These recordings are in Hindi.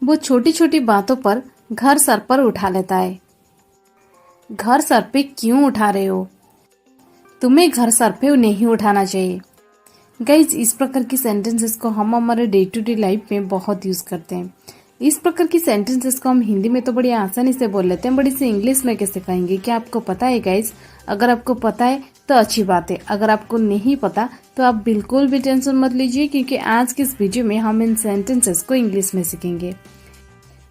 वो छोटी छोटी बातों पर घर सर पर उठा लेता है। घर सर पे क्यों उठा रहे हो? तुम्हें घर सर पे नहीं उठाना चाहिए। गाइज, इस प्रकार की सेंटेंसेस को हम हमारे डे टू डे लाइफ में बहुत यूज करते हैं। इस प्रकार की सेंटेंसेस को हम हिंदी में तो बड़ी आसानी से बोल लेते हैं, बड़ी से इंग्लिश में कैसे कहेंगे? क्या आपको पता है गाइज? अगर आपको पता है तो अच्छी बात है, अगर आपको नहीं पता तो आप बिल्कुल भी टेंशन मत लीजिए, क्योंकि आज की इस वीडियो में हम इन सेंटेंसेस को इंग्लिश में सीखेंगे।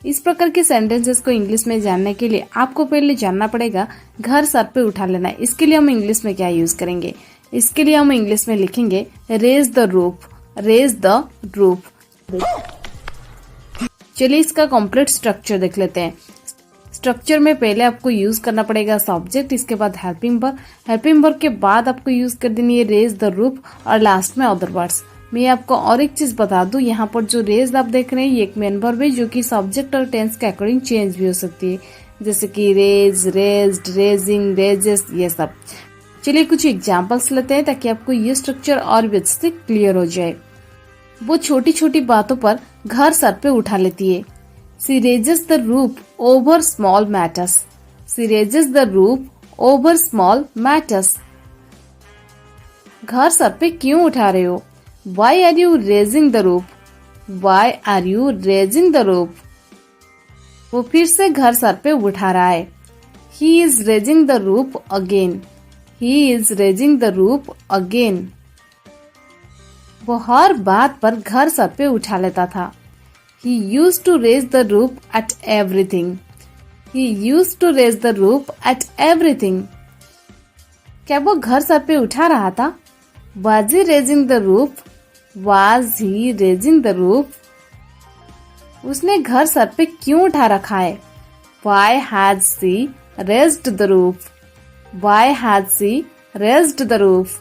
इस प्रकार के सेंटेंसेस को इंग्लिश में जानने के लिए आपको पहले जानना पड़ेगा घर सर पे उठा लेना है। इसके लिए हम इंग्लिश में क्या यूज करेंगे? इसके लिए हम इंग्लिश में लिखेंगे raise the roof. Raise the roof. चलिए इसका कंप्लीट स्ट्रक्चर देख लेते हैं। स्ट्रक्चर में पहले आपको यूज करना पड़ेगा सब्जेक्ट, इसके बाद हेल्पिंग वर्ब, हेल्पिंग वर्ब के बाद आपको यूज कर देनी है रेज द रूफ और लास्ट में अदर वर्ड्स। मैं आपको और एक चीज बता दूं, यहाँ पर जो रेज आप देख रहे हैं ये एक मेन वर्ब है जो कि सब्जेक्ट और टेंस के अकॉर्डिंग चेंज भी हो सकती है, जैसे कि रेज, रेज्ड, रेजिंग, रेजेस, ये सब। चलिए कुछ एग्जाम्पल्स लेते हैं ताकि आपको ये स्ट्रक्चर और भी अच्छे से क्लियर हो जाए। वो छोटी छोटी बातों पर घर सर पे उठा लेती है। She raises the roof over small matters. She raises the roof over small matters. घर सर पे क्यों उठा रहे हो? Why are you raising the roof? Why are you raising the roof? वो फिर से घर सर पे उठा रहा है। He is raising the roof again. He is raising the roof again. वो हर बात पर घर सर पे उठा लेता था। He used to raise the roof at everything. He used to raise the roof at everything. क्या वो घर सर पे उठा रहा था? Was he raising the roof? Was he raising the roof? उसने घर सर पे क्यों उठा रखा है? Why has she raised the roof? Why has she raised the roof?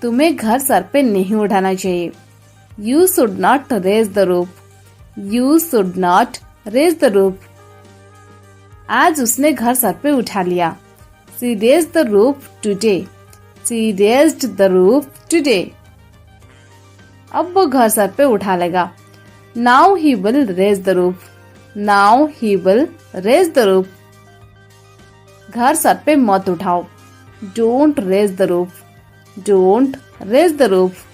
तुम्हें घर सर पे नहीं उठाना चाहिए। You should not raise the roof. You should not raise the roof. आज उसने घर सर पे उठा लिया। She raised the roof today. She raised the roof today. अब वो घर सर पे उठा लेगा। Now he will raise the roof. Now he will raise the roof. घर सर पे मत उठाओ। Don't raise the roof. Don't raise the roof.